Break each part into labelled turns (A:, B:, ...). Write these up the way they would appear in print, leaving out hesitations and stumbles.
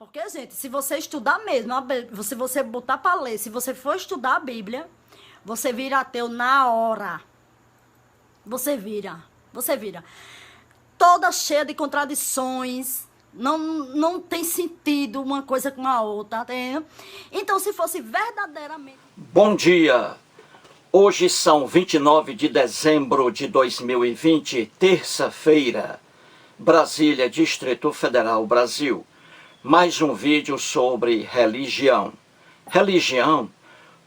A: Porque, gente, se você estudar mesmo, se você botar para ler, se você for estudar a Bíblia, você vira ateu na hora. Você vira. Você vira. Toda cheia de contradições. Não tem sentido uma coisa com a outra, tá entendendo? Então, se fosse verdadeiramente...
B: Bom dia! Hoje são 29 de dezembro de 2020, terça-feira. Brasília, Distrito Federal, Brasil. Mais um vídeo sobre religião. Religião,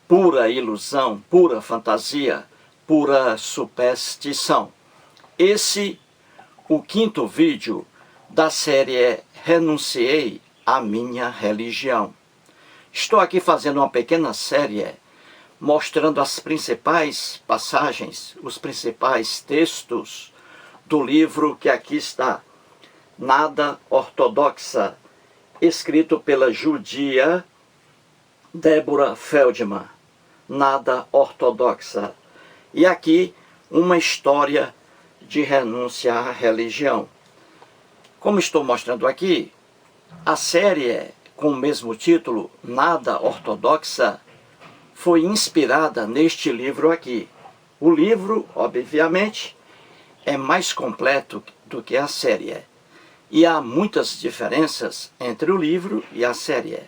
B: pura ilusão, pura fantasia, pura superstição. Esse, o quinto vídeo da série Renunciei à Minha Religião. Estou aqui fazendo uma pequena série mostrando as principais passagens, os principais textos do livro que aqui está, Nada Ortodoxa, escrito pela judia Deborah Feldman, Nada Ortodoxa. E aqui uma história de renúncia à religião. Como estou mostrando aqui, a série com o mesmo título, Nada Ortodoxa, foi inspirada neste livro aqui. O livro, obviamente, é mais completo do que a série. E há muitas diferenças entre o livro e a série.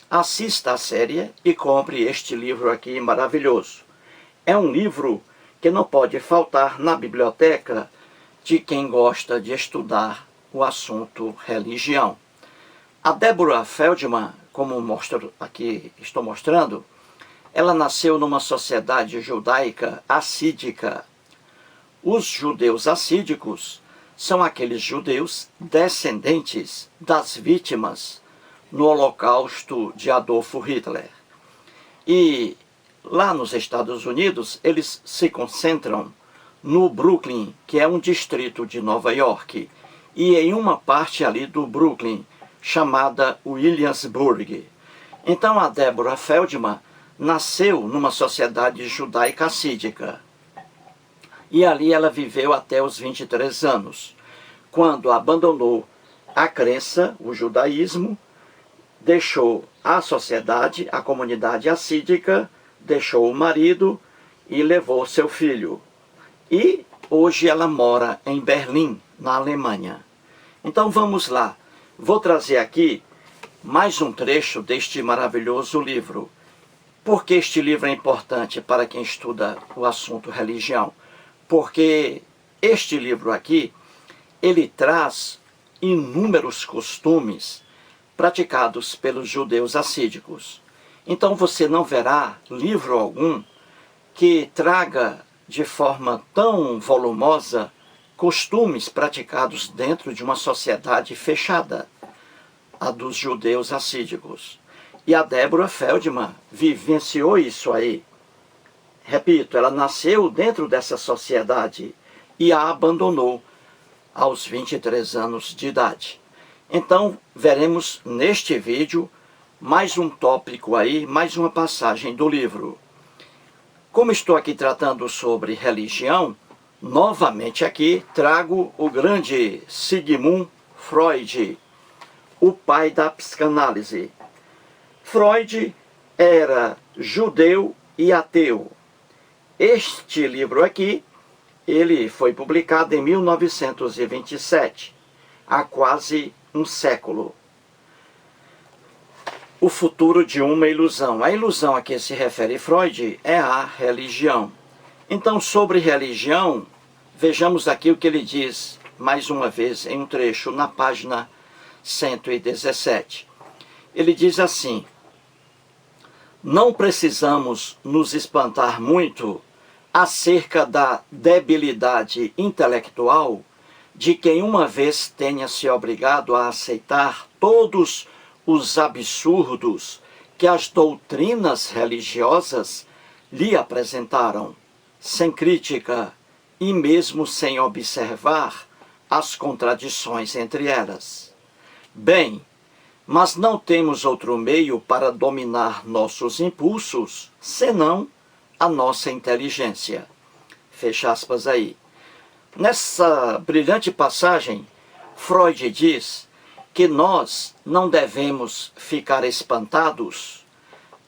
B: Assista a série e compre este livro aqui maravilhoso. É um livro que não pode faltar na biblioteca de quem gosta de estudar o assunto religião. A Deborah Feldman, como estou mostrando, ela nasceu numa sociedade judaica assídica. Os judeus assídicos são aqueles judeus descendentes das vítimas no Holocausto de Adolf Hitler. E lá nos Estados Unidos, eles se concentram no Brooklyn, que é um distrito de Nova York, e em uma parte ali do Brooklyn, chamada Williamsburg. Então a Deborah Feldman nasceu numa sociedade judaica assídica. E ali ela viveu até os 23 anos, quando abandonou a crença, o judaísmo, deixou a sociedade, a comunidade assídica, deixou o marido e levou seu filho. E hoje ela mora em Berlim, na Alemanha. Então vamos lá. Vou trazer aqui mais um trecho deste maravilhoso livro. Por que este livro é importante para quem estuda o assunto religião? Porque este livro aqui, ele traz inúmeros costumes praticados pelos judeus assídicos. Então você não verá livro algum que traga de forma tão volumosa costumes praticados dentro de uma sociedade fechada, a dos judeus assídicos. E a Deborah Feldman vivenciou isso aí. Repito, ela nasceu dentro dessa sociedade e a abandonou aos 23 anos de idade. Então, veremos neste vídeo mais um tópico aí, mais uma passagem do livro. Como estou aqui tratando sobre religião, novamente aqui trago o grande Sigmund Freud, o pai da psicanálise. Freud era judeu e ateu. Este livro aqui, ele foi publicado em 1927, há quase um século. O futuro de uma ilusão. A ilusão a que se refere Freud é a religião. Então, sobre religião, vejamos aqui o que ele diz, mais uma vez, em um trecho, na página 117. Ele diz assim: não precisamos nos espantar muito acerca da debilidade intelectual de quem uma vez tenha se obrigado a aceitar todos os absurdos que as doutrinas religiosas lhe apresentaram, sem crítica e mesmo sem observar as contradições entre elas. Bem, mas não temos outro meio para dominar nossos impulsos, senão a nossa inteligência. Fecha aspas aí. Nessa brilhante passagem, Freud diz que nós não devemos ficar espantados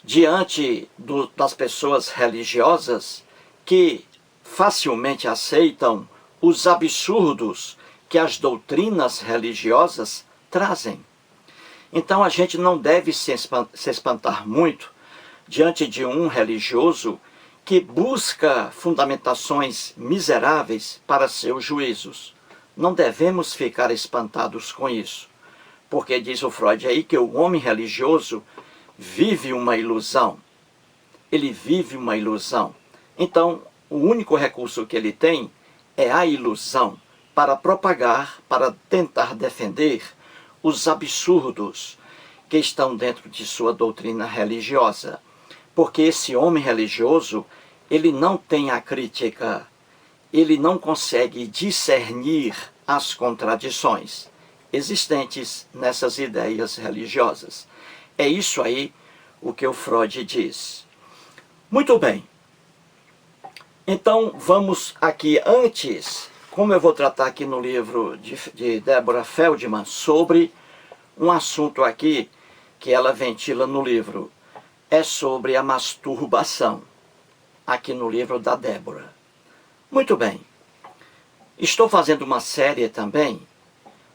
B: diante das pessoas religiosas que facilmente aceitam os absurdos que as doutrinas religiosas trazem. Então a gente não deve se espantar muito diante de um religioso que busca fundamentações miseráveis para seus juízos. Não devemos ficar espantados com isso, porque diz o Freud aí que o homem religioso vive uma ilusão. Ele vive uma ilusão. Então, o único recurso que ele tem é a ilusão para propagar, para tentar defender os absurdos que estão dentro de sua doutrina religiosa. Porque esse homem religioso, ele não tem a crítica, ele não consegue discernir as contradições existentes nessas ideias religiosas. É isso aí o que o Freud diz. Muito bem. Então, vamos aqui antes, como eu vou tratar aqui no livro de Deborah Feldman, sobre um assunto aqui que ela ventila no livro. É sobre a masturbação, aqui no livro da Débora. Muito bem. Estou fazendo uma série também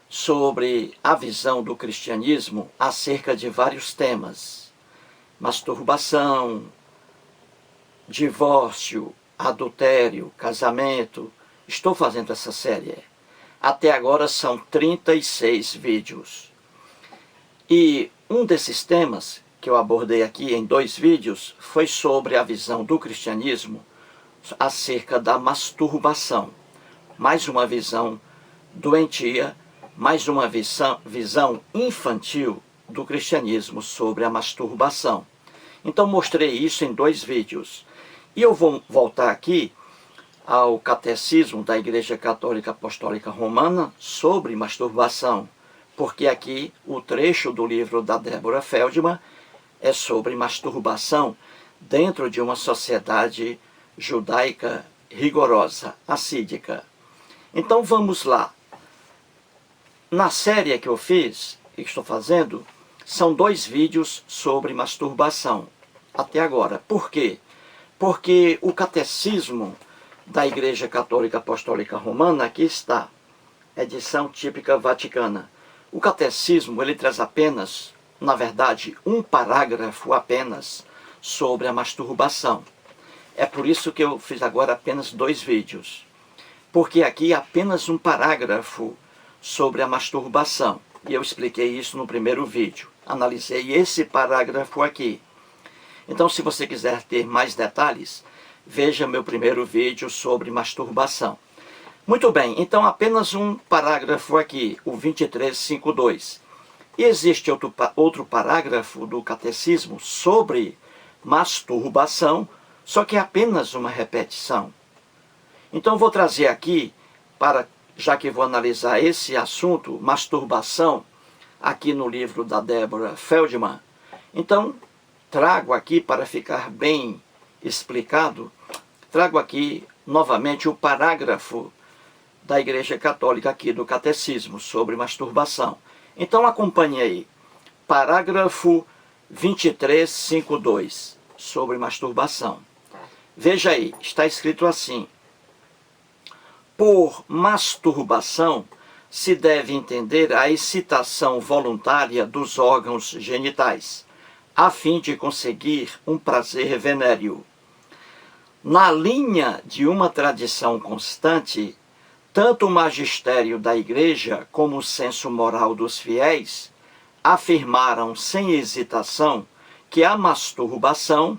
B: sobre a visão do cristianismo acerca de vários temas. Masturbação, divórcio, adultério, casamento. Estou fazendo essa série. Até agora são 36 vídeos. E um desses temas que eu abordei aqui em 2 vídeos foi sobre a visão do cristianismo acerca da masturbação. Mais uma visão doentia, mais uma visão infantil do cristianismo sobre a masturbação. Então mostrei isso em 2 vídeos. E eu vou voltar aqui ao Catecismo da Igreja Católica Apostólica Romana sobre masturbação, porque aqui o trecho do livro da Deborah Feldman é sobre masturbação dentro de uma sociedade judaica rigorosa, assídica. Então vamos lá. Na série que eu fiz, e estou fazendo, são 2 vídeos sobre masturbação, até agora. Por quê? Porque o Catecismo da Igreja Católica Apostólica Romana, aqui está, edição típica vaticana. O Catecismo, ele traz apenas, na verdade, um parágrafo apenas sobre a masturbação. É por isso que eu fiz agora apenas 2 vídeos. Porque aqui é apenas um parágrafo sobre a masturbação. E eu expliquei isso no primeiro vídeo. Analisei esse parágrafo aqui. Então, se você quiser ter mais detalhes, veja meu primeiro vídeo sobre masturbação. Muito bem, então apenas um parágrafo aqui, o 2352. E existe outro parágrafo do Catecismo sobre masturbação, só que é apenas uma repetição. Então vou trazer aqui, já que vou analisar esse assunto, masturbação, aqui no livro da Deborah Feldman. Então, trago aqui, para ficar bem explicado, trago aqui novamente o parágrafo da Igreja Católica aqui do Catecismo sobre masturbação. Então acompanhe aí. Parágrafo 2352 sobre masturbação. Veja aí, está escrito assim: por masturbação se deve entender a excitação voluntária dos órgãos genitais, a fim de conseguir um prazer venéreo. Na linha de uma tradição constante, tanto o magistério da Igreja como o senso moral dos fiéis afirmaram sem hesitação que a masturbação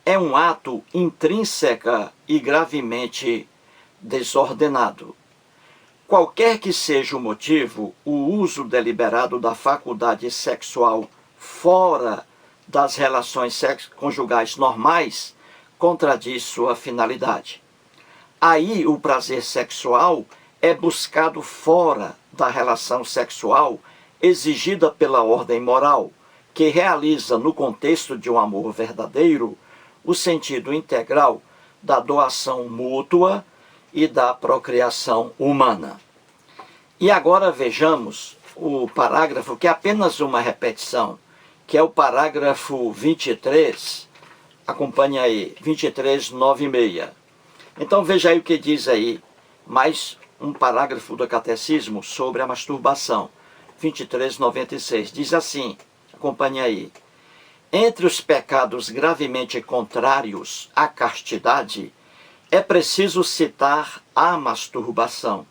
B: é um ato intrínseca e gravemente desordenado. Qualquer que seja o motivo, o uso deliberado da faculdade sexual fora das relações conjugais normais contradiz sua finalidade. Aí o prazer sexual é buscado fora da relação sexual exigida pela ordem moral, que realiza no contexto de um amor verdadeiro o sentido integral da doação mútua e da procriação humana. E agora vejamos o parágrafo que é apenas uma repetição, que é o parágrafo 23, acompanhe aí, 2396. Então veja aí o que diz aí, mais um parágrafo do Catecismo sobre a masturbação, 2396, diz assim, acompanhe aí: entre os pecados gravemente contrários à castidade, é preciso citar a masturbação.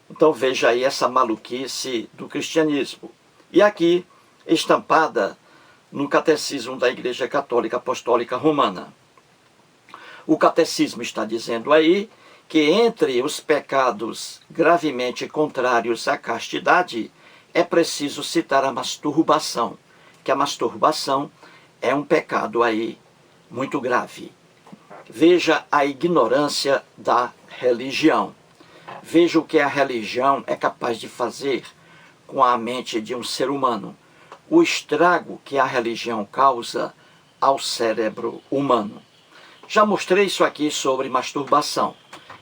B: Então veja aí essa maluquice do cristianismo. E aqui, estampada no Catecismo da Igreja Católica Apostólica Romana. O Catecismo está dizendo aí que entre os pecados gravemente contrários à castidade, é preciso citar a masturbação, que a masturbação é um pecado aí muito grave. Veja a ignorância da religião. Veja o que a religião é capaz de fazer com a mente de um ser humano. O estrago que a religião causa ao cérebro humano. Já mostrei isso aqui sobre masturbação.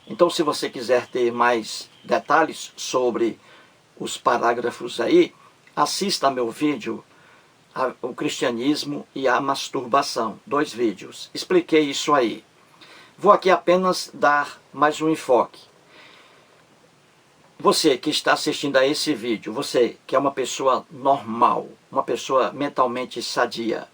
B: Então, se você quiser ter mais detalhes sobre os parágrafos aí, assista meu vídeo, o cristianismo e a masturbação. 2 vídeos. Expliquei isso aí. Vou aqui apenas dar mais um enfoque. Você que está assistindo a esse vídeo, você que é uma pessoa normal, uma pessoa mentalmente sadia,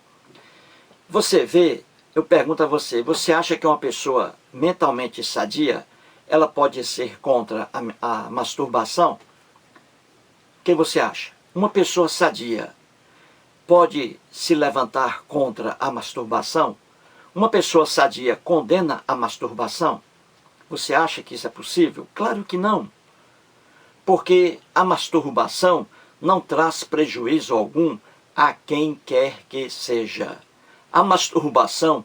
B: você vê, eu pergunto a você, você acha que uma pessoa mentalmente sadia, ela pode ser contra a masturbação? O que você acha? Uma pessoa sadia pode se levantar contra a masturbação? Uma pessoa sadia condena a masturbação? Você acha que isso é possível? Claro que não. Porque a masturbação não traz prejuízo algum a quem quer que seja. A masturbação,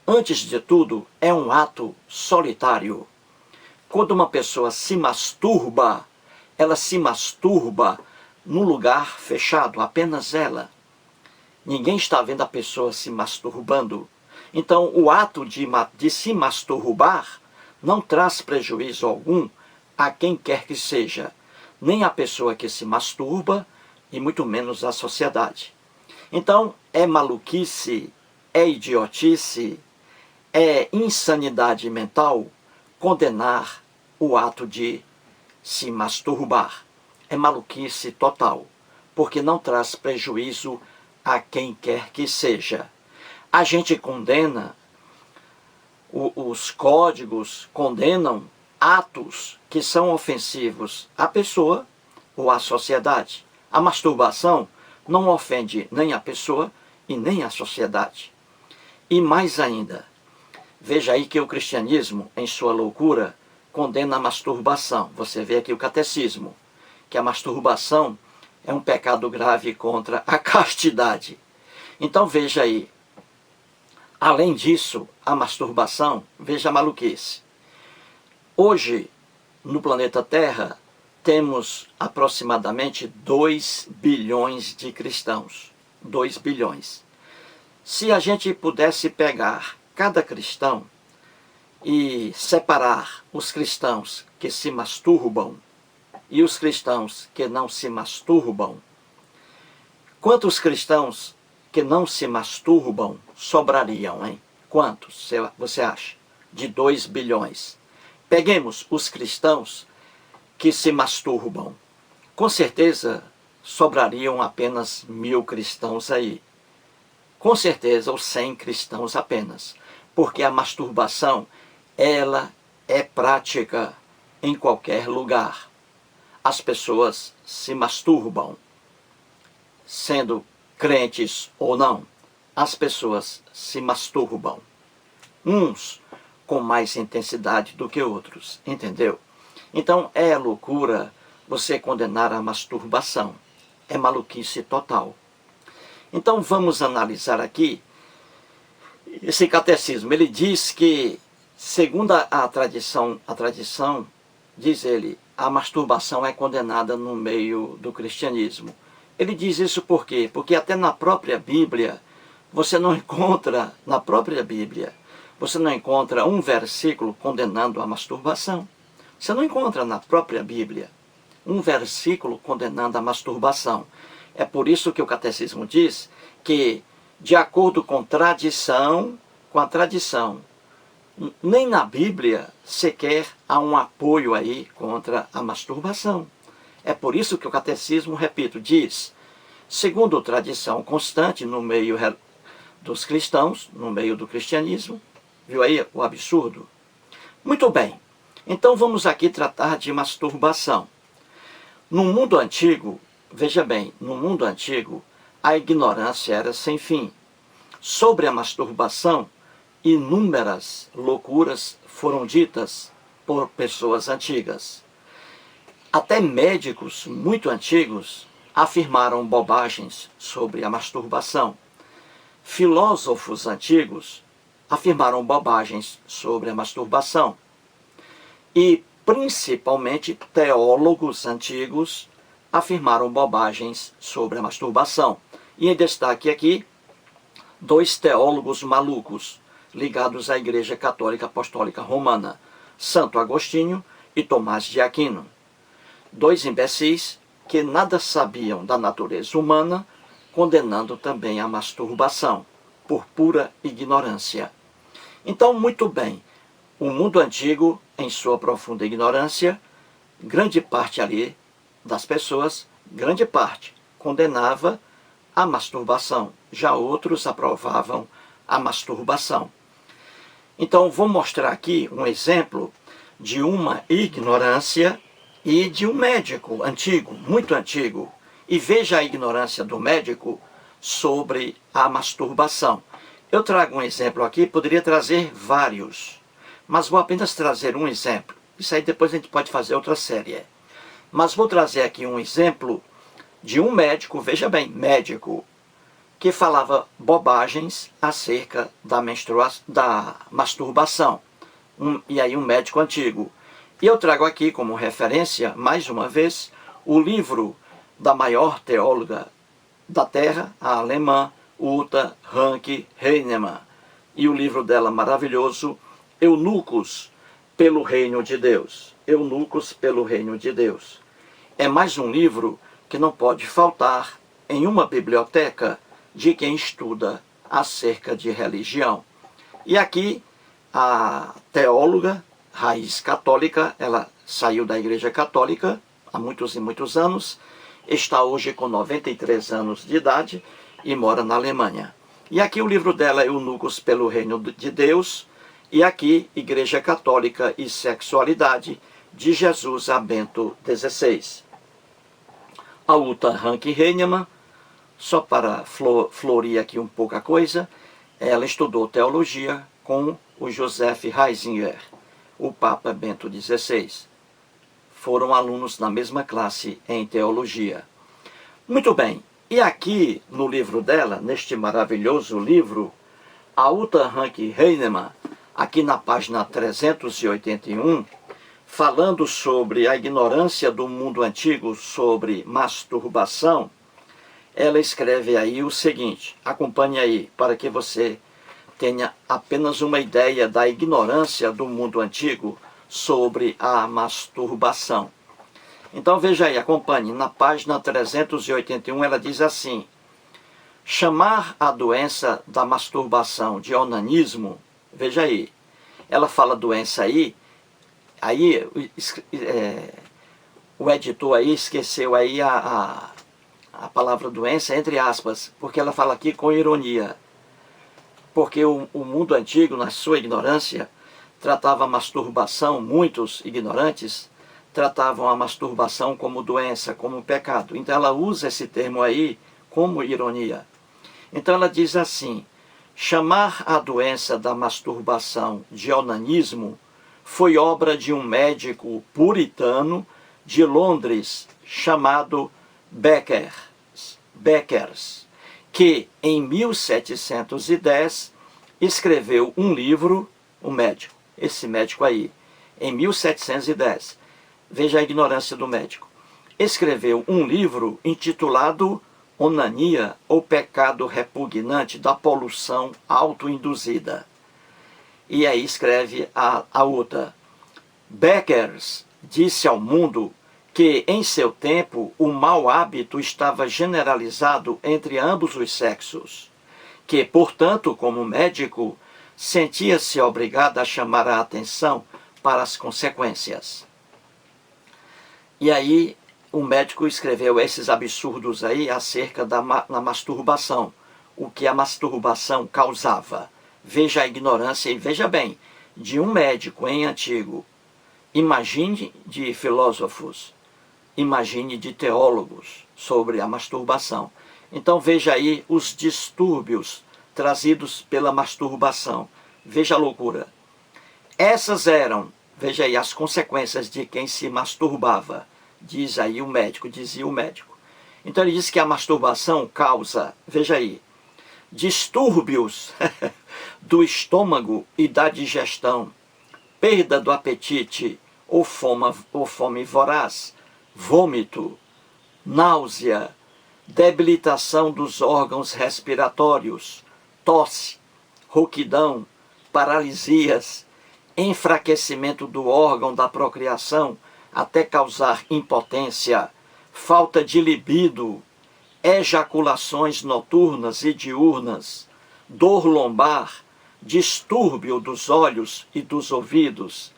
B: antes de tudo, é um ato solitário. Quando uma pessoa se masturba, ela se masturba num lugar fechado, apenas ela. Ninguém está vendo a pessoa se masturbando. Então, o ato de se masturbar não traz prejuízo algum a quem quer que seja, nem a pessoa que se masturba e muito menos a sociedade. Então, é maluquice, é idiotice, é insanidade mental condenar o ato de se masturbar. É maluquice total, porque não traz prejuízo a quem quer que seja. A gente condena, os códigos condenam atos que são ofensivos à pessoa ou à sociedade. A masturbação não ofende nem a pessoa e nem a sociedade. E mais ainda, veja aí que o cristianismo, em sua loucura, condena a masturbação. Você vê aqui o catecismo, que a masturbação é um pecado grave contra a castidade. Então veja aí, além disso, a masturbação, veja a maluquice. Hoje, no planeta Terra, temos aproximadamente 2 bilhões de cristãos. 2 bilhões. Se a gente pudesse pegar cada cristão e separar os cristãos que se masturbam e os cristãos que não se masturbam, quantos cristãos que não se masturbam sobrariam, hein? Quantos você acha? De 2 bilhões. Peguemos os cristãos que se masturbam. Com certeza sobrariam apenas 1000 cristãos aí. Com certeza, os 100 cristãos apenas. Porque a masturbação, ela é prática em qualquer lugar. As pessoas se masturbam, sendo crentes ou não. As pessoas se masturbam. Uns com mais intensidade do que outros, entendeu? Então é loucura você condenar a masturbação. É maluquice total. Então vamos analisar aqui esse catecismo. Ele diz que, segundo a tradição, diz ele, a masturbação é condenada no meio do cristianismo. Ele diz isso por quê? Porque até na própria Bíblia, você não encontra, você não encontra um versículo condenando a masturbação. Você não encontra na própria Bíblia. um versículo condenando a masturbação. É por isso que o catecismo diz que, de acordo com a tradição, nem na Bíblia sequer há um apoio aí contra a masturbação. É por isso que o catecismo, repito, diz, segundo tradição constante no meio dos cristãos, no meio do cristianismo, viu aí o absurdo? Muito bem, então vamos aqui tratar de masturbação. No mundo antigo, veja bem, no mundo antigo, a ignorância era sem fim. Sobre a masturbação, inúmeras loucuras foram ditas por pessoas antigas. Até médicos muito antigos afirmaram bobagens sobre a masturbação. Filósofos antigos afirmaram bobagens sobre a masturbação. E, principalmente, teólogos antigos afirmaram bobagens sobre a masturbação. E em destaque aqui, 2 teólogos malucos ligados à Igreja Católica Apostólica Romana, Santo Agostinho e Tomás de Aquino. 2 imbecis que nada sabiam da natureza humana, condenando também a masturbação, por pura ignorância. Então, muito bem, o mundo antigo, em sua profunda ignorância, grande parte ali das pessoas, grande parte, condenava a masturbação. Já outros aprovavam a masturbação. Então, vou mostrar aqui um exemplo de uma ignorância e de um médico antigo, muito antigo. E veja a ignorância do médico sobre a masturbação. Eu trago um exemplo aqui, poderia trazer vários, mas vou apenas trazer um exemplo. Isso aí depois a gente pode fazer outra série. Mas vou trazer aqui um exemplo de um médico, veja bem, médico, que falava bobagens acerca da masturbação. E aí um médico antigo. E eu trago aqui como referência, mais uma vez, o livro da maior teóloga da Terra, a alemã Uta Rank Heinemann, e o livro dela maravilhoso, Eunucos pelo Reino de Deus. Eunucos pelo Reino de Deus. É mais um livro que não pode faltar em uma biblioteca de quem estuda acerca de religião. E aqui a teóloga, raiz católica, ela saiu da Igreja Católica há muitos e muitos anos, está hoje com 93 anos de idade e mora na Alemanha. E aqui o livro dela é Eunucos pelo Reino de Deus, e aqui Igreja Católica e Sexualidade, de Jesus a Bento XVI. A Uta Rank Heinemann, só para florir aqui um pouco a coisa, ela estudou teologia com o Joseph Ratzinger, o Papa Bento XVI. Foram alunos na mesma classe em teologia. Muito bem, e aqui no livro dela, neste maravilhoso livro, a Uta Rank Heinemann, aqui na página 381, falando sobre a ignorância do mundo antigo sobre masturbação, ela escreve aí o seguinte, acompanhe aí, para que você tenha apenas uma ideia da ignorância do mundo antigo sobre a masturbação. Então veja aí, acompanhe, na página 381 ela diz assim: chamar a doença da masturbação de onanismo, veja aí, ela fala doença aí o editor aí esqueceu aí a palavra doença entre aspas, porque ela fala aqui com ironia. Porque o mundo antigo, na sua ignorância, tratava a masturbação, muitos ignorantes tratavam a masturbação como doença, como pecado. Então ela usa esse termo aí como ironia. Então ela diz assim: chamar a doença da masturbação de onanismo foi obra de um médico puritano de Londres chamado Beckers, que em 1710 escreveu um livro, esse médico aí, em 1710, veja a ignorância do médico, escreveu um livro intitulado Onania, ou Pecado Repugnante da Poluição Autoinduzida. E aí escreve a outra: Beckers disse ao mundo que em seu tempo o mau hábito estava generalizado entre ambos os sexos, que, portanto, como médico, sentia-se obrigado a chamar a atenção para as consequências. E aí o médico escreveu esses absurdos aí acerca da masturbação, o que a masturbação causava. Veja a ignorância e veja bem, de um médico em antigo. Imagine de filósofos, imagine de teólogos sobre a masturbação. Então veja aí os distúrbios trazidos pela masturbação. Veja a loucura. Essas eram, veja aí, as consequências de quem se masturbava. Diz aí o médico, dizia o médico. Então ele diz que a masturbação causa, veja aí, distúrbios do estômago e da digestão, perda do apetite ou fome voraz, vômito, náusea, debilitação dos órgãos respiratórios, tosse, rouquidão, paralisias, enfraquecimento do órgão da procriação até causar impotência, falta de libido, ejaculações noturnas e diurnas, dor lombar, distúrbio dos olhos e dos ouvidos,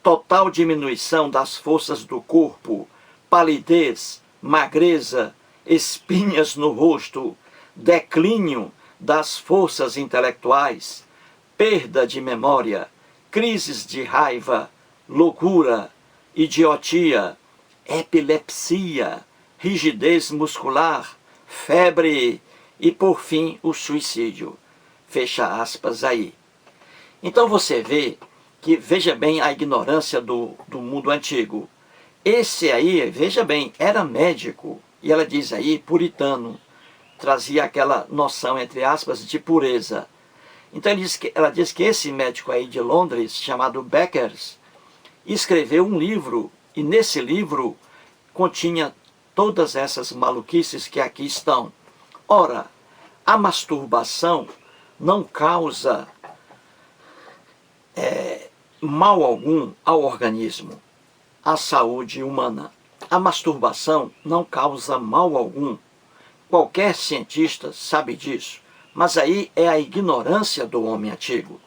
B: total diminuição das forças do corpo, palidez, magreza, espinhas no rosto, declínio das forças intelectuais, perda de memória, crises de raiva, loucura, idiotia, epilepsia, rigidez muscular, febre e, por fim, o suicídio. Fecha aspas aí. Então você vê que, veja bem a ignorância do mundo antigo. Esse aí, veja bem, era médico, e ela diz aí, puritano, trazia aquela noção, entre aspas, de pureza. Então ela diz que esse médico aí de Londres, chamado Beckers, escreveu um livro, e nesse livro continha todas essas maluquices que aqui estão. Ora, a masturbação não causa mal algum ao organismo, à saúde humana. A masturbação não causa mal algum. Qualquer cientista sabe disso. Mas aí é a ignorância do homem antigo.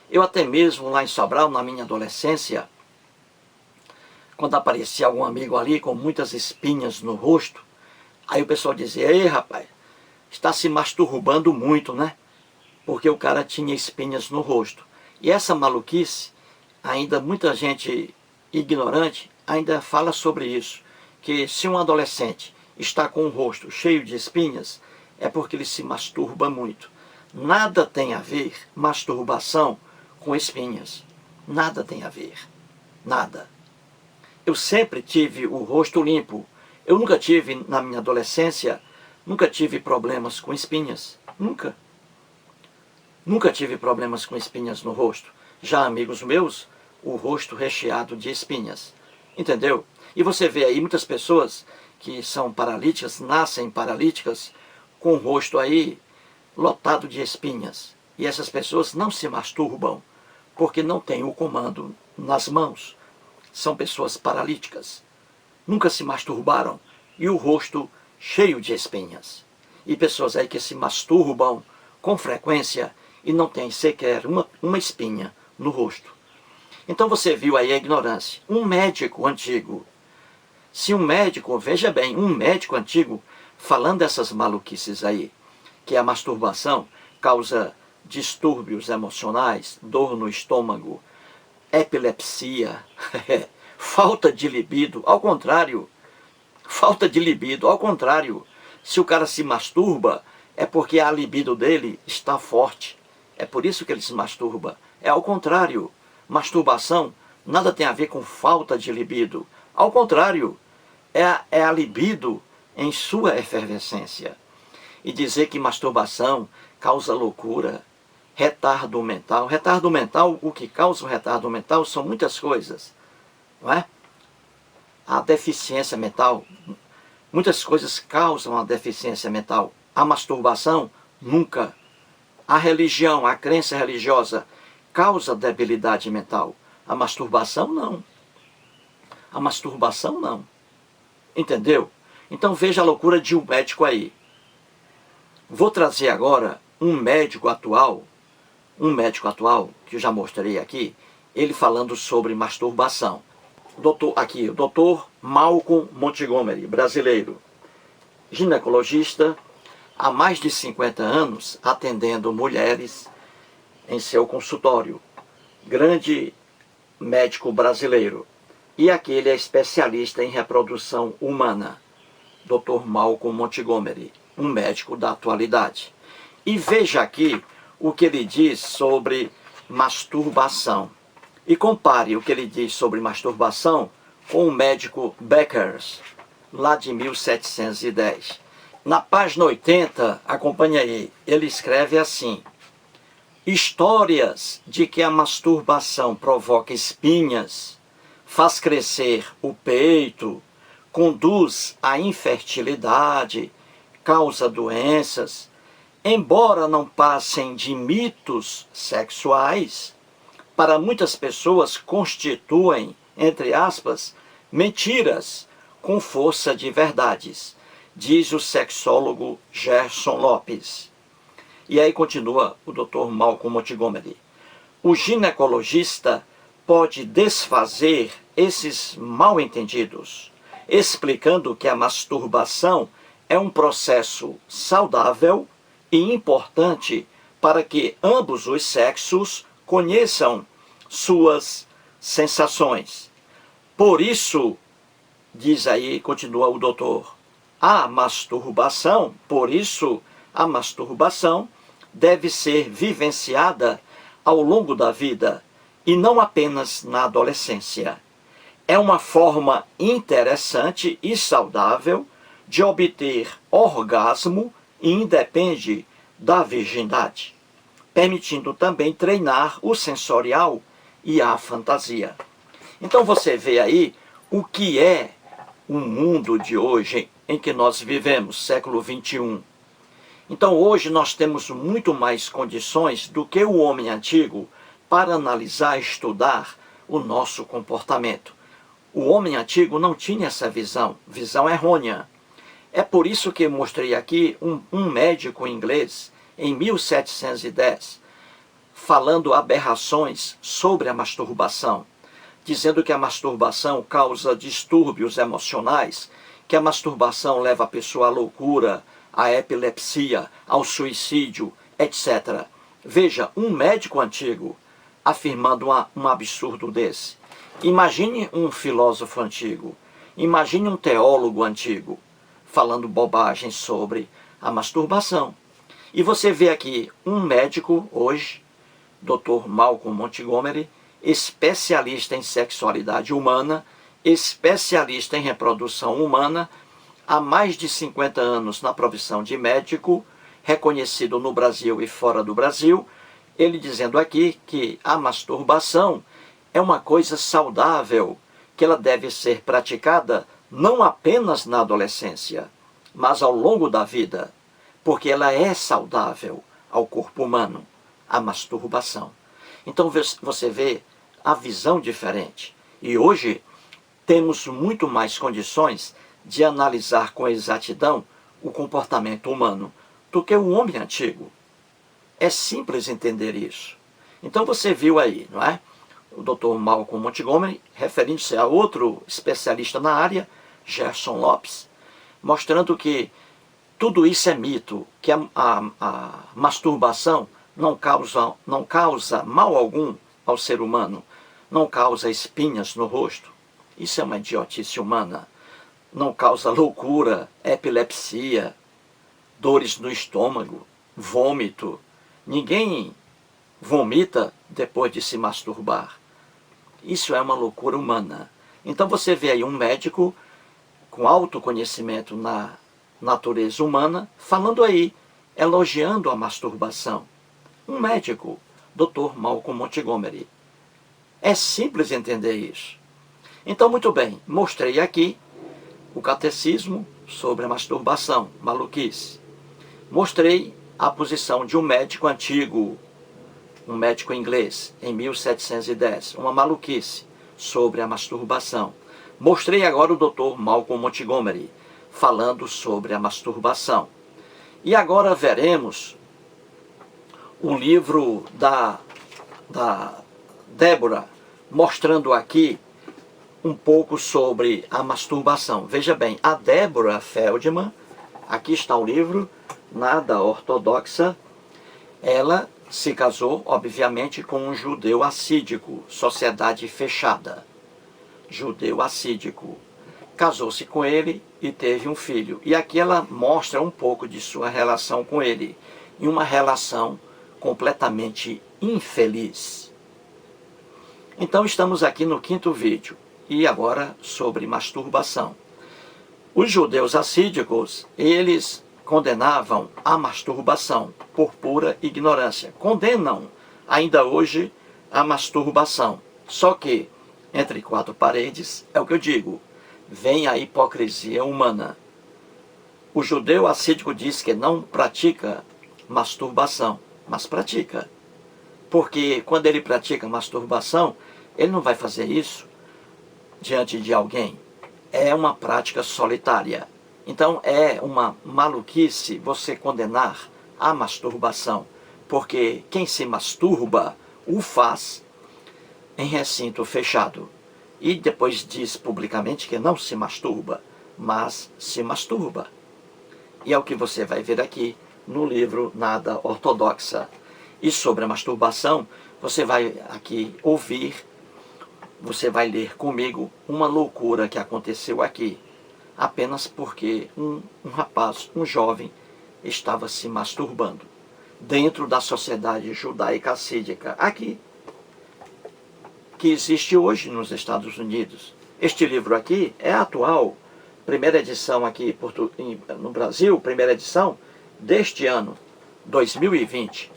B: Eu até mesmo lá em Sobral, na minha adolescência, quando aparecia algum amigo ali com muitas espinhas no rosto, aí o pessoal dizia: ei rapaz, está se masturbando muito, né? Porque o cara tinha espinhas no rosto. E essa maluquice, ainda muita gente ignorante ainda fala sobre isso, que se um adolescente está com o rosto cheio de espinhas, é porque ele se masturba muito. Nada tem a ver masturbação com espinhas. Nada tem a ver. Nada. Eu sempre tive o rosto limpo. Eu nunca tive, na minha adolescência, nunca tive problemas com espinhas. Nunca. Nunca tive problemas com espinhas no rosto. Já amigos meus, o rosto recheado de espinhas. Entendeu? E você vê aí muitas pessoas que são paralíticas, nascem paralíticas, com o rosto aí lotado de espinhas. E essas pessoas não se masturbam, porque não têm o comando nas mãos. São pessoas paralíticas. Nunca se masturbaram e o rosto cheio de espinhas. E pessoas aí que se masturbam com frequência e não têm sequer uma espinha no rosto. Então você viu aí a ignorância. Um médico antigo, se um médico, veja bem, um médico antigo falando dessas maluquices aí, que a masturbação causa distúrbios emocionais, dor no estômago, epilepsia, falta de libido, ao contrário, falta de libido, ao contrário, se o cara se masturba, é porque a libido dele está forte, é por isso que ele se masturba, é ao contrário, masturbação nada tem a ver com falta de libido, ao contrário, é a libido em sua efervescência. E dizer que masturbação causa loucura, retardo mental. Retardo mental, o que causa o retardo mental são muitas coisas, não é? A deficiência mental, muitas coisas causam a deficiência mental. A masturbação, nunca. A religião, a crença religiosa, causa debilidade mental. A masturbação, não. A masturbação não. Entendeu? Então veja a loucura de um médico aí. Vou trazer agora um médico atual, que eu já mostrei aqui, ele falando sobre masturbação. O doutor Malcolm Montgomery, brasileiro, ginecologista, há mais de 50 anos atendendo mulheres em seu consultório. Grande médico brasileiro. E aqui ele é especialista em reprodução humana. Dr. Malcolm Montgomery, um médico da atualidade. E veja aqui o que ele diz sobre masturbação. E compare o que ele diz sobre masturbação com o médico Beckers, lá de 1710. Na página 80, acompanhe aí, ele escreve assim: histórias de que a masturbação provoca espinhas, faz crescer o peito, conduz à infertilidade, causa doenças, embora não passem de mitos sexuais, para muitas pessoas constituem, entre aspas, mentiras com força de verdades, diz o sexólogo Gerson Lopes. E aí continua o Dr. Malcolm Montgomery. O ginecologista pode desfazer esses mal-entendidos, explicando que a masturbação é um processo saudável e importante para que ambos os sexos conheçam suas sensações. Por isso, diz aí, continua o doutor, a masturbação deve ser vivenciada ao longo da vida e não apenas na adolescência. É uma forma interessante e saudável de obter orgasmo e independe da virgindade, permitindo também treinar o sensorial e a fantasia. Então você vê aí o que é o mundo de hoje em que nós vivemos, século XXI. Então hoje nós temos muito mais condições do que o homem antigo para analisar e estudar o nosso comportamento. O homem antigo não tinha essa visão errônea. É por isso que eu mostrei aqui um médico inglês, em 1710, falando aberrações sobre a masturbação, dizendo que a masturbação causa distúrbios emocionais, que a masturbação leva a pessoa à loucura, à epilepsia, ao suicídio, etc. Veja, um médico antigo afirmando um absurdo desse. Imagine um filósofo antigo, imagine um teólogo antigo, falando bobagem sobre a masturbação. E você vê aqui um médico hoje, Dr. Malcolm Montgomery, especialista em sexualidade humana, especialista em reprodução humana, há mais de 50 anos na profissão de médico, reconhecido no Brasil e fora do Brasil, ele dizendo aqui que a masturbação é uma coisa saudável, que ela deve ser praticada não apenas na adolescência, mas ao longo da vida, porque ela é saudável ao corpo humano, a masturbação. Então você vê a visão diferente. E hoje temos muito mais condições de analisar com exatidão o comportamento humano do que o homem antigo. É simples entender isso. Então você viu aí, não é? O Dr. Malcolm Montgomery, referindo-se a outro especialista na área, Gerson Lopes, mostrando que tudo isso é mito, que a masturbação não causa mal algum ao ser humano, não causa espinhas no rosto. Isso é uma idiotice humana. Não causa loucura, epilepsia, dores no estômago, vômito. Ninguém vomita depois de se masturbar. Isso é uma loucura humana. Então você vê aí um médico com alto conhecimento na natureza humana, falando aí, elogiando a masturbação. Um médico, Dr. Malcolm Montgomery. É simples entender isso. Então, muito bem, mostrei aqui o catecismo sobre a masturbação, maluquice. Mostrei a posição de um médico antigo, um médico inglês, em 1710, uma maluquice sobre a masturbação. Mostrei agora o Dr. Malcolm Montgomery falando sobre a masturbação. E agora veremos o livro da Débora, mostrando aqui um pouco sobre a masturbação. Veja bem, a Débora Feldman, aqui está o livro, Nada Ortodoxa, ela se casou, obviamente, com um judeu assídico, sociedade fechada. Judeu assídico. Casou-se com ele e teve um filho. E aqui ela mostra um pouco de sua relação com ele. E uma relação completamente infeliz. Então estamos aqui no 5º vídeo. E agora sobre masturbação. Os judeus assídicos, eles condenavam a masturbação por pura ignorância. Condenam ainda hoje a masturbação. Só que, entre 4 paredes, é o que eu digo, vem a hipocrisia humana. O judeu assídico diz que não pratica masturbação, mas pratica. Porque quando ele pratica masturbação, ele não vai fazer isso diante de alguém. É uma prática solitária. Então é uma maluquice você condenar a masturbação, porque quem se masturba o faz em recinto fechado. E depois diz publicamente que não se masturba, mas se masturba. E é o que você vai ver aqui no livro Nada Ortodoxa. E sobre a masturbação, você vai aqui ouvir, você vai ler comigo uma loucura que aconteceu aqui. Apenas porque um rapaz, um jovem, estava se masturbando dentro da sociedade judaica assídica, aqui, que existe hoje nos Estados Unidos. Este livro aqui é atual, primeira edição aqui no Brasil, primeira edição deste ano, 2020.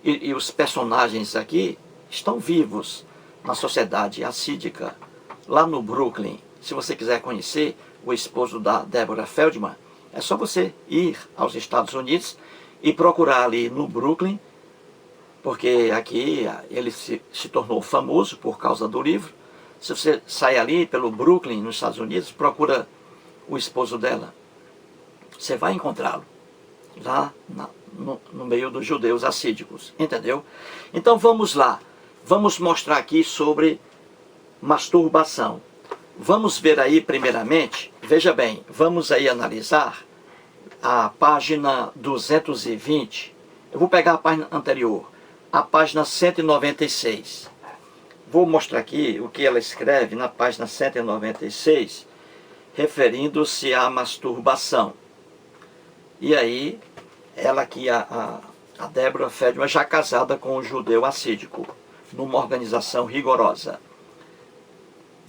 B: E os personagens aqui estão vivos na sociedade assídica, lá no Brooklyn. Se você quiser conhecer o esposo da Débora Feldman, é só você ir aos Estados Unidos e procurar ali no Brooklyn, porque aqui ele se tornou famoso por causa do livro. Se você sai ali pelo Brooklyn, nos Estados Unidos, procura o esposo dela, você vai encontrá-lo lá no meio dos judeus assídicos, entendeu? Então vamos lá, vamos mostrar aqui sobre masturbação. Vamos ver aí primeiramente, veja bem, vamos aí analisar a página 220. Eu vou pegar a página anterior, a página 196. Vou mostrar aqui o que ela escreve na página 196, referindo-se à masturbação. E aí, ela aqui, a Débora Feldman, já casada com um judeu assídico, numa organização rigorosa.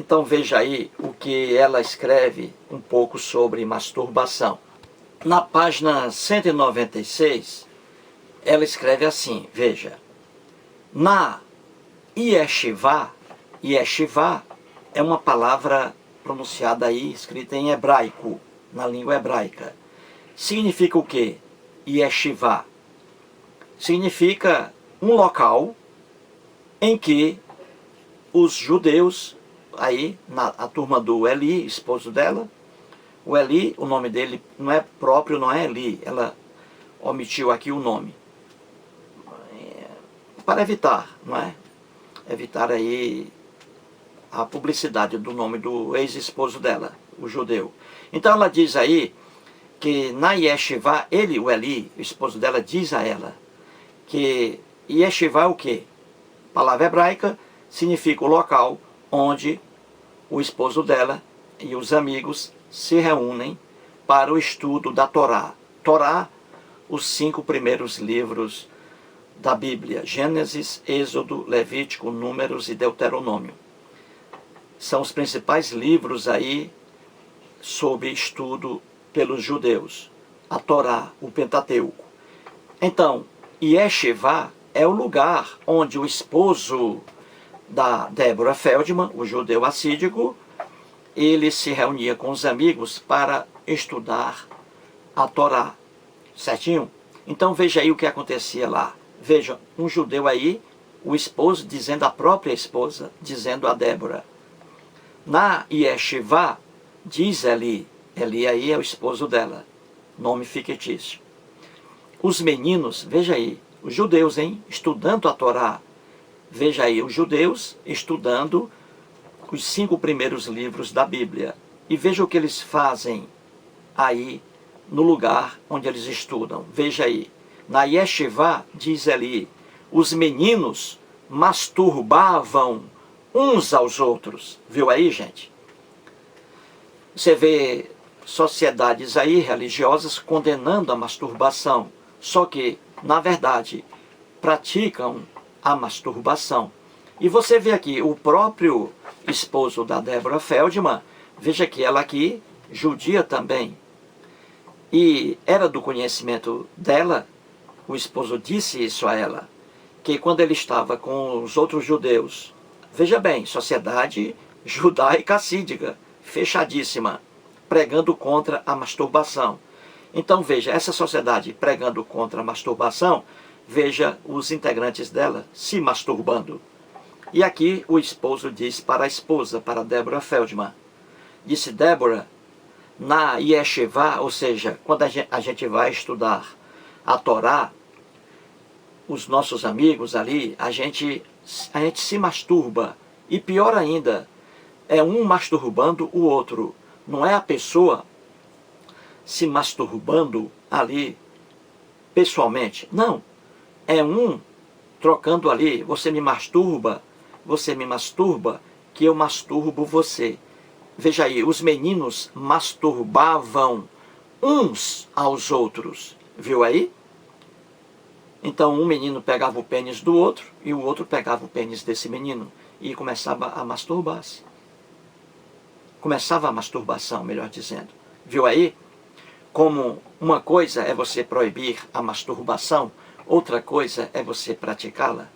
B: Então veja aí o que ela escreve um pouco sobre masturbação. Na página 196, ela escreve assim, veja. Na yeshivá, yeshivá é uma palavra pronunciada aí, escrita em hebraico, na língua hebraica. Significa o quê? Yeshivá. Significa um local em que os judeus, aí, a turma do Eli, esposo dela, o Eli, o nome dele não é próprio, não é Eli, ela omitiu aqui o nome. Para evitar, não é? Evitar aí a publicidade do nome do ex-esposo dela, o judeu. Então ela diz aí que na yeshivá, ele, o Eli, o esposo dela, diz a ela que yeshivá é o quê? Palavra hebraica, significa o local onde o esposo dela e os amigos se reúnem para o estudo da Torá. Torá, os 5 primeiros livros da Bíblia, Gênesis, Êxodo, Levítico, Números e Deuteronômio. São os principais livros aí sob estudo pelos judeus. A Torá, o Pentateuco. Então, yeshivá é o lugar onde o esposo da Débora Feldman, o judeu assídico, ele se reunia com os amigos para estudar a Torá, certinho? Então veja aí o que acontecia lá. Veja, um judeu aí, o esposo dizendo à própria esposa, dizendo a Débora, Na Yeshivá, diz Eli, Eli aí é o esposo dela, nome fictício. Os meninos, veja aí, os judeus, estudando a Torá. Veja aí, os judeus estudando os 5 primeiros livros da Bíblia. E veja o que eles fazem aí no lugar onde eles estudam. Veja aí, na Yeshivá, diz Eli, os meninos masturbavam uns aos outros. Viu aí, gente? Você vê sociedades aí religiosas condenando a masturbação, só que, na verdade, praticam a masturbação. E você vê aqui o próprio esposo da Deborah Feldman, veja que ela aqui, judia também. E era do conhecimento dela, o esposo disse isso a ela, que quando ele estava com os outros judeus, veja bem, sociedade judaica assídica, fechadíssima, pregando contra a masturbação. Então veja, essa sociedade pregando contra a masturbação, veja os integrantes dela se masturbando. E aqui o esposo diz para a esposa, para Deborah Feldman, disse: Deborah, na Yeshivá, ou seja, quando a gente vai estudar a Torá, os nossos amigos ali, a gente se masturba. E pior ainda, é um masturbando o outro. Não é a pessoa se masturbando ali pessoalmente. Não. É um trocando ali. Você me masturba, que eu masturbo você. Veja aí, os meninos masturbavam uns aos outros. Viu aí? Então um menino pegava o pênis do outro e o outro pegava o pênis desse menino e começava a masturbar-se. Começava a masturbação, melhor dizendo. Viu aí? Como uma coisa é você proibir a masturbação, outra coisa é você praticá-la.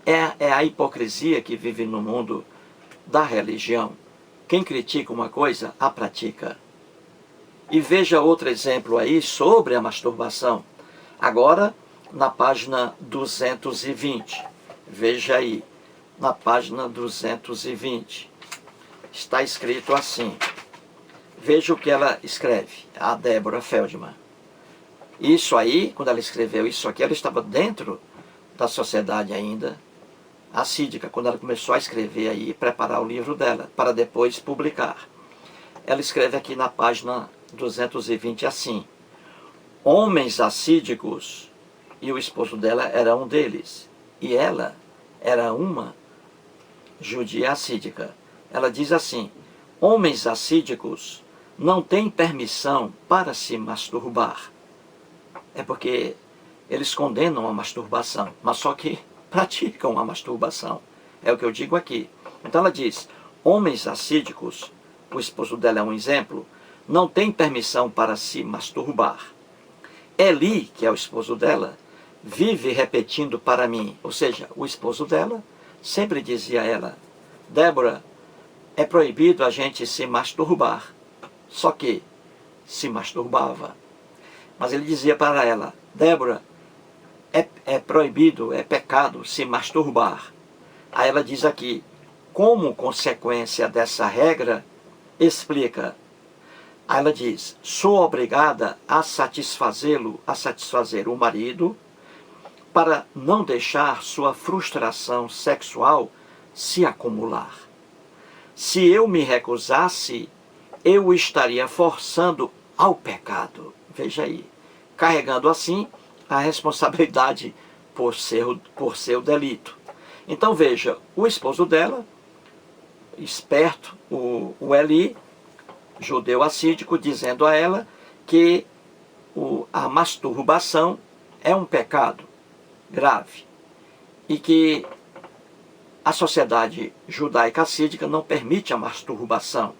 B: É a hipocrisia que vive no mundo da religião. Quem critica uma coisa, a pratica. E veja outro exemplo aí sobre a masturbação. Agora, na página 220. Veja aí, na página 220. Está escrito assim. Veja o que ela escreve, a Deborah Feldman. Isso aí, quando ela escreveu isso aqui, ela estava dentro da sociedade ainda assídica, quando ela começou a escrever aí, preparar o livro dela, para depois publicar. Ela escreve aqui na página 220 assim: homens assídicos, e o esposo dela era um deles, e ela era uma judia assídica. Ela diz assim: homens assídicos não têm permissão para se masturbar. É porque eles condenam a masturbação, mas só que praticam a masturbação. É o que eu digo aqui. Então ela diz: homens assídicos, o esposo dela é um exemplo, não tem permissão para se masturbar. Eli, que é o esposo dela, vive repetindo para mim, ou seja, o esposo dela sempre dizia a ela: Débora, é proibido a gente se masturbar. Só que se masturbava. Mas ele dizia para ela: Débora, é proibido, é pecado se masturbar. Aí ela diz aqui: como consequência dessa regra, explica. Aí ela diz: sou obrigada a satisfazer o marido, para não deixar sua frustração sexual se acumular. Se eu me recusasse, eu o estaria forçando ao pecado. Veja aí, carregando assim a responsabilidade por seu delito. Então veja, o esposo dela, esperto, o Eli, judeu assídico, dizendo a ela que a masturbação é um pecado grave e que a sociedade judaica assídica não permite a masturbação.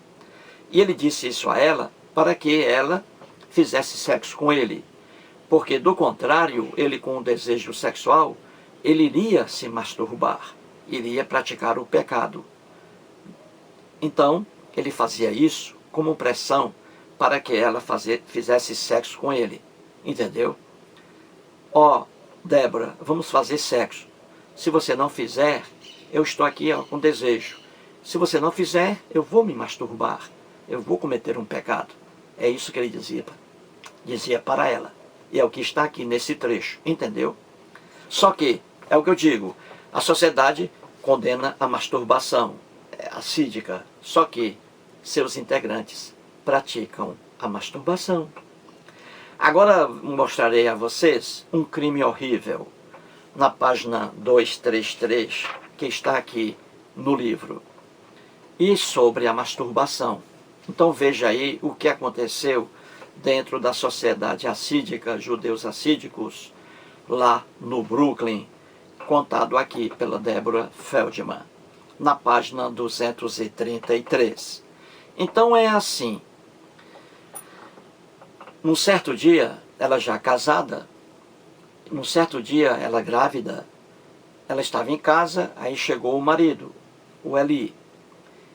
B: E ele disse isso a ela para que ela fizesse sexo com ele, porque do contrário, ele com o desejo sexual, ele iria se masturbar, iria praticar o pecado. Então, ele fazia isso como pressão para que ela fizesse sexo com ele. Entendeu? Ó, Débora, vamos fazer sexo. Se você não fizer, eu estou aqui com desejo. Se você não fizer, eu vou me masturbar. Eu vou cometer um pecado. É isso que ele dizia para ela. E é o que está aqui nesse trecho, entendeu? Só que, é o que eu digo, a sociedade condena a masturbação assídica. Só que seus integrantes praticam a masturbação. Agora mostrarei a vocês um crime horrível na página 233, que está aqui no livro, e sobre a masturbação. Então veja aí o que aconteceu dentro da sociedade assídica, judeus assídicos, lá no Brooklyn, contado aqui pela Deborah Feldman, na página 233. Então é assim. Num certo dia, ela já casada, num certo dia, ela grávida, ela estava em casa, aí chegou o marido, o Eli.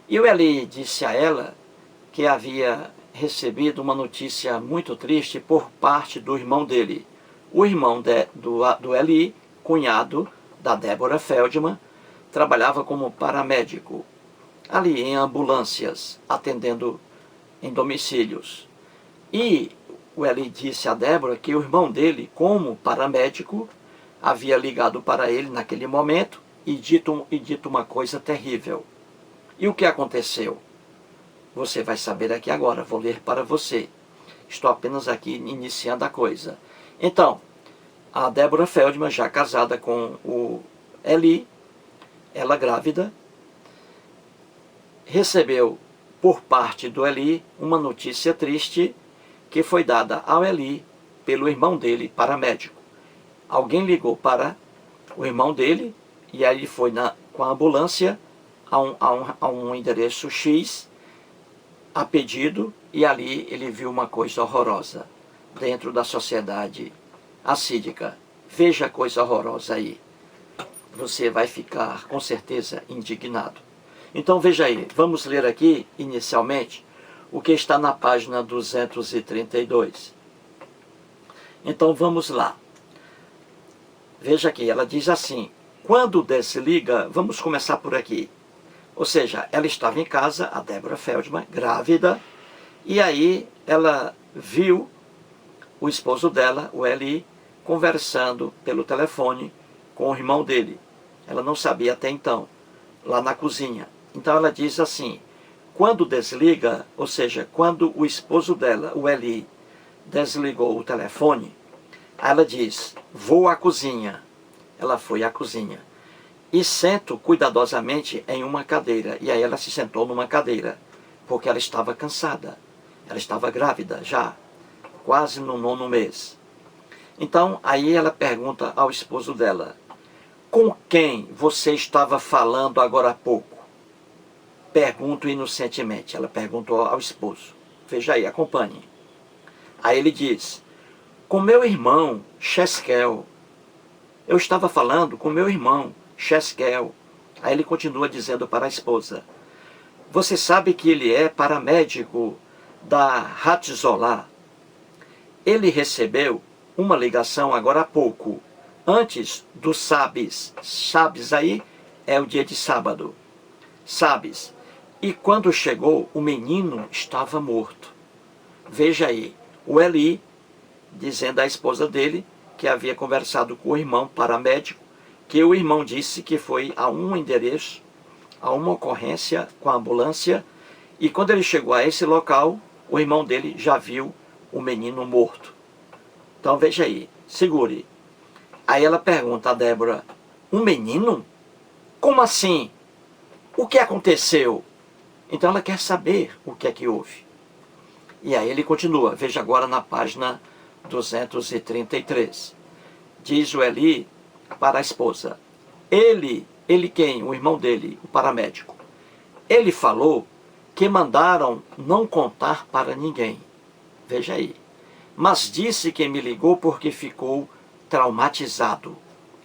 B: E o Eli disse a ela que havia recebido uma notícia muito triste por parte do irmão dele. O irmão do Eli, cunhado da Deborah Feldman, trabalhava como paramédico, ali em ambulâncias, atendendo em domicílios. E o Eli disse a Deborah que o irmão dele, como paramédico, havia ligado para ele naquele momento e dito uma coisa terrível. E o que aconteceu? Você vai saber aqui agora, vou ler para você. Estou apenas aqui iniciando a coisa. Então, a Deborah Feldman, já casada com o Eli, ela grávida, recebeu por parte do Eli uma notícia triste que foi dada ao Eli pelo irmão dele, paramédico. Alguém ligou para o irmão dele e aí ele foi com a ambulância a um endereço X, a pedido, e ali ele viu uma coisa horrorosa dentro da sociedade assídica. Veja a coisa horrorosa aí. Você vai ficar com certeza indignado. Então veja aí, vamos ler aqui inicialmente o que está na página 232. Então vamos lá. Veja aqui, ela diz assim: quando desliga, vamos começar por aqui. Ou seja, ela estava em casa, a Deborah Feldman, grávida, e aí ela viu o esposo dela, o Eli, conversando pelo telefone com o irmão dele. Ela não sabia até então, lá na cozinha. Então ela diz assim: quando desliga, ou seja, quando o esposo dela, o Eli, desligou o telefone, ela diz: vou à cozinha. Ela foi à cozinha. E sento cuidadosamente em uma cadeira. E aí ela se sentou numa cadeira, porque ela estava cansada. Ela estava grávida já, quase no 9º mês. Então, aí ela pergunta ao esposo dela: com quem você estava falando agora há pouco? Pergunto inocentemente. Ela perguntou ao esposo. Veja aí, acompanhe. Aí ele diz: com meu irmão, Cheskel. Eu estava falando com meu irmão, Cheskel. Aí ele continua dizendo para a esposa: você sabe que ele é paramédico da Hatzolah. Ele recebeu uma ligação agora há pouco, antes do Sabes. Sabes aí é o dia de sábado. Sabes. E quando chegou, o menino estava morto. Veja aí, o Eli dizendo à esposa dele que havia conversado com o irmão paramédico, que o irmão disse que foi a um endereço, a uma ocorrência com a ambulância, e quando ele chegou a esse local, o irmão dele já viu o menino morto. Então veja aí, segure. Aí ela pergunta a Deborah: um menino? Como assim? O que aconteceu? Então ela quer saber o que é que houve. E aí ele continua, veja agora na página 233. Diz o Eli para a esposa: ele quem? O irmão dele, o paramédico. Ele falou que mandaram não contar para ninguém. Veja aí. Mas disse que me ligou porque ficou traumatizado.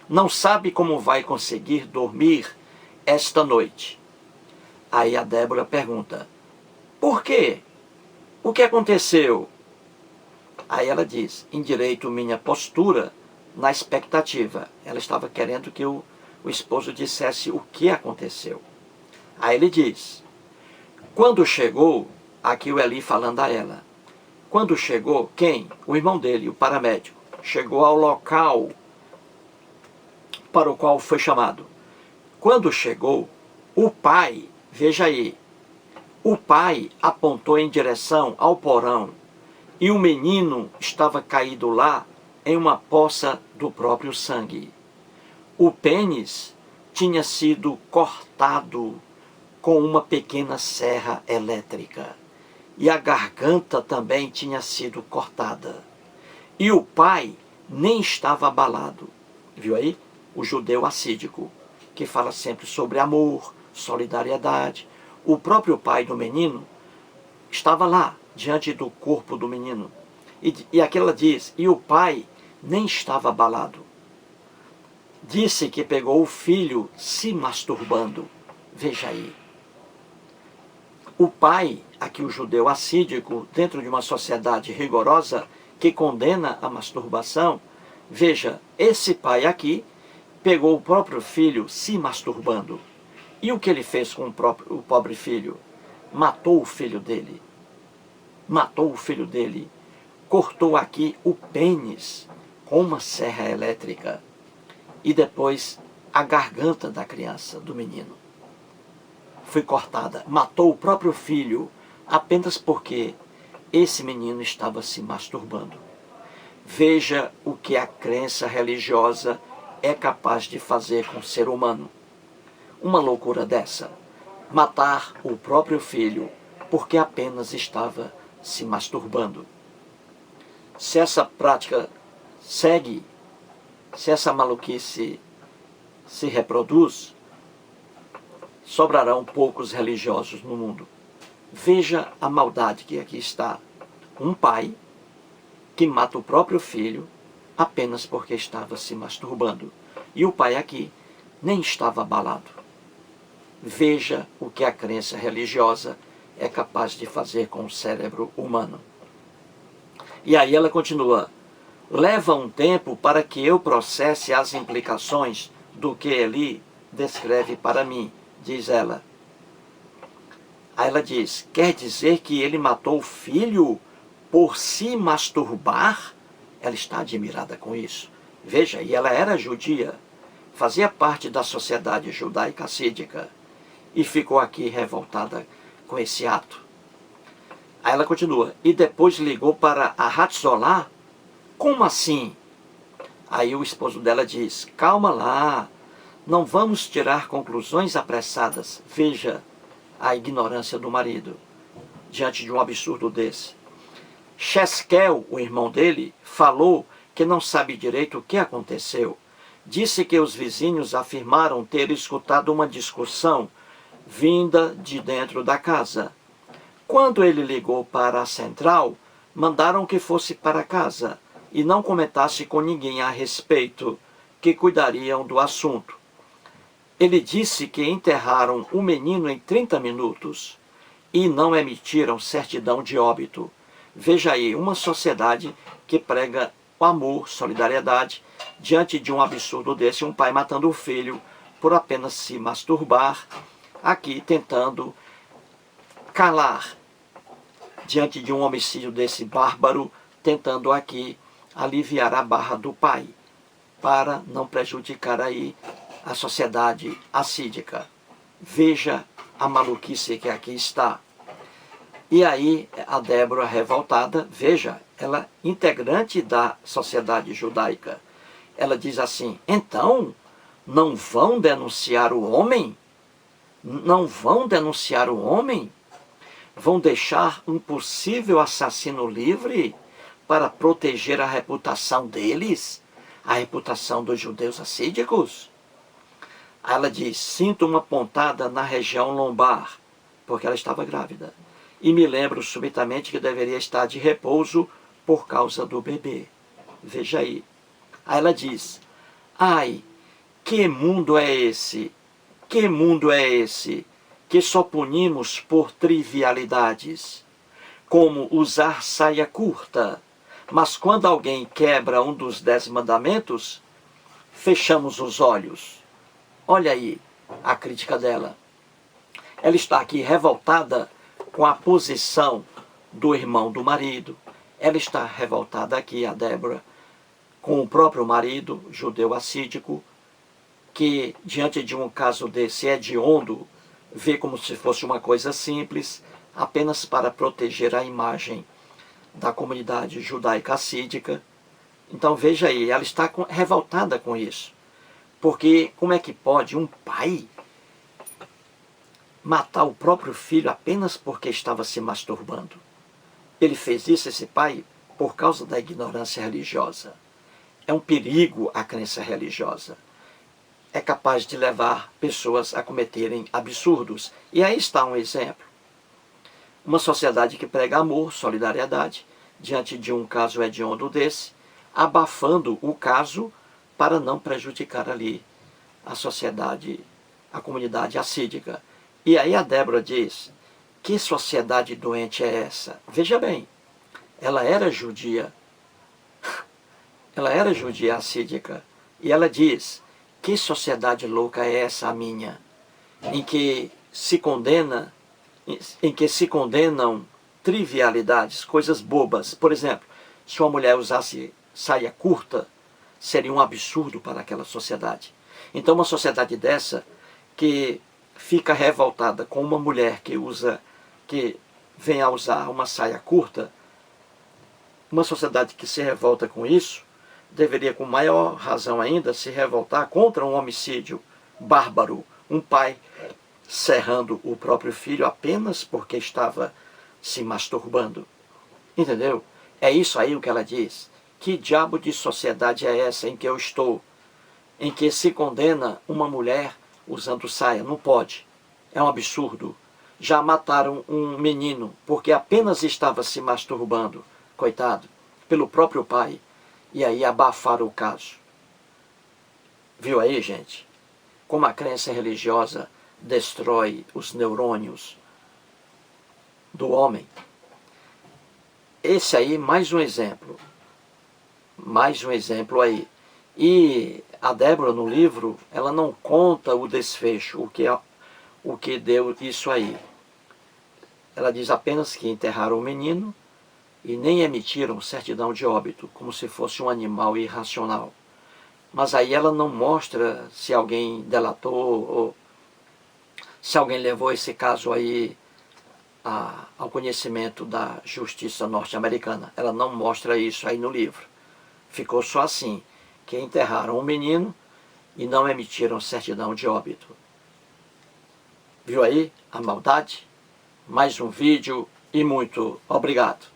B: Não sabe como vai conseguir dormir esta noite. Aí a Débora pergunta: por quê? O que aconteceu? Aí ela diz: endireito minha postura na expectativa. Ela estava querendo que o esposo dissesse o que aconteceu. Aí ele diz, quando chegou, aqui o Eli falando a ela, quando chegou, quem? O irmão dele, o paramédico, chegou ao local para o qual foi chamado. Quando chegou, o pai, veja aí, o pai apontou em direção ao porão e o menino estava caído lá em uma poça do próprio sangue. O pênis tinha sido cortado com uma pequena serra elétrica e a garganta também tinha sido cortada. E o pai nem estava abalado. Viu aí? O judeu assídico, que fala sempre sobre amor, solidariedade. O próprio pai do menino estava lá, diante do corpo do menino. E aqui ela diz, e o pai nem estava abalado. Disse que pegou o filho se masturbando. Veja aí. O pai, aqui o judeu assídico, dentro de uma sociedade rigorosa que condena a masturbação, veja, esse pai aqui pegou o próprio filho se masturbando. E o que ele fez com o pobre filho? Matou o filho dele. Matou o filho dele. Cortou aqui o pênis com uma serra elétrica. E depois a garganta da criança, do menino, foi cortada. Matou o próprio filho apenas porque esse menino estava se masturbando. Veja o que a crença religiosa é capaz de fazer com o ser humano. Uma loucura dessa. Matar o próprio filho porque apenas estava se masturbando. Se essa prática segue, se essa maluquice se reproduz, sobrarão poucos religiosos no mundo. Veja a maldade que aqui está. Um pai que mata o próprio filho apenas porque estava se masturbando. E o pai aqui nem estava abalado. Veja o que a crença religiosa é capaz de fazer com o cérebro humano. E aí ela continua, leva um tempo para que eu processe as implicações do que Eli descreve para mim, diz ela. Aí ela diz, quer dizer que ele matou o filho por se masturbar? Ela está admirada com isso. Veja, e ela era judia, fazia parte da sociedade judaica assídica e ficou aqui revoltada com esse ato. Aí ela continua, e depois ligou para a Hatzolá? Como assim? Aí o esposo dela diz, calma lá, não vamos tirar conclusões apressadas. Veja a ignorância do marido diante de um absurdo desse. Cheskel, o irmão dele, falou que não sabe direito o que aconteceu. Disse que os vizinhos afirmaram ter escutado uma discussão vinda de dentro da casa. Quando ele ligou para a central, mandaram que fosse para casa e não comentasse com ninguém a respeito, que cuidariam do assunto. Ele disse que enterraram o menino em 30 minutos e não emitiram certidão de óbito. Veja aí, uma sociedade que prega o amor, solidariedade, diante de um absurdo desse, um pai matando o filho por apenas se masturbar, aqui tentando calar, diante de um homicídio desse bárbaro, tentando aqui aliviar a barra do pai, para não prejudicar aí a sociedade assídica. Veja a maluquice que aqui está. E aí a Débora revoltada, veja, ela integrante da sociedade judaica, ela diz assim, então, não vão denunciar o homem? Não vão denunciar o homem? Vão deixar um possível assassino livre para proteger a reputação deles? A reputação dos judeus assídicos? Ela diz, sinto uma pontada na região lombar, porque ela estava grávida. E me lembro subitamente que deveria estar de repouso por causa do bebê. Veja aí. Aí ela diz, ai, que mundo é esse? Que mundo é esse que só punimos por trivialidades, como usar saia curta, mas quando alguém quebra um dos 10 mandamentos, fechamos os olhos. Olha aí a crítica dela. Ela está aqui revoltada com a posição do irmão do marido. Ela está revoltada aqui, a Débora, com o próprio marido, judeu assídico, que diante de um caso desse hediondo, vê como se fosse uma coisa simples, apenas para proteger a imagem da comunidade judaica assídica. Então veja aí, ela está revoltada com isso. Porque como é que pode um pai matar o próprio filho apenas porque estava se masturbando? Ele fez isso, esse pai, por causa da ignorância religiosa. É um perigo a crença religiosa. É capaz de levar pessoas a cometerem absurdos. E aí está um exemplo. Uma sociedade que prega amor, solidariedade, diante de um caso hediondo desse, abafando o caso para não prejudicar ali a sociedade, a comunidade assídica. E aí a Débora diz, que sociedade doente é essa? Veja bem, ela era judia assídica, e ela diz, que sociedade louca é essa a minha, em que se condenam trivialidades, coisas bobas. Por exemplo, se uma mulher usasse saia curta, seria um absurdo para aquela sociedade. Então uma sociedade dessa, que fica revoltada com uma mulher que vem a usar uma saia curta, uma sociedade que se revolta com isso, deveria com maior razão ainda se revoltar contra um homicídio bárbaro, um pai serrando o próprio filho apenas porque estava se masturbando. Entendeu? É isso aí o que ela diz. Que diabo de sociedade é essa em que eu estou? Em que se condena uma mulher usando saia? Não pode. É um absurdo. Já mataram um menino porque apenas estava se masturbando, coitado, pelo próprio pai. E aí abafaram o caso. Viu aí, gente? Como a crença religiosa destrói os neurônios do homem. Esse aí, mais um exemplo. Mais um exemplo aí. E a Débora, no livro, ela não conta o desfecho, o que deu isso aí. Ela diz apenas que enterraram o menino e nem emitiram certidão de óbito, como se fosse um animal irracional. Mas aí ela não mostra se alguém delatou ou se alguém levou esse caso aí ao conhecimento da justiça norte-americana. Ela não mostra isso aí no livro. Ficou só assim, que enterraram o menino e não emitiram certidão de óbito. Viu aí a maldade? Mais um vídeo e muito obrigado.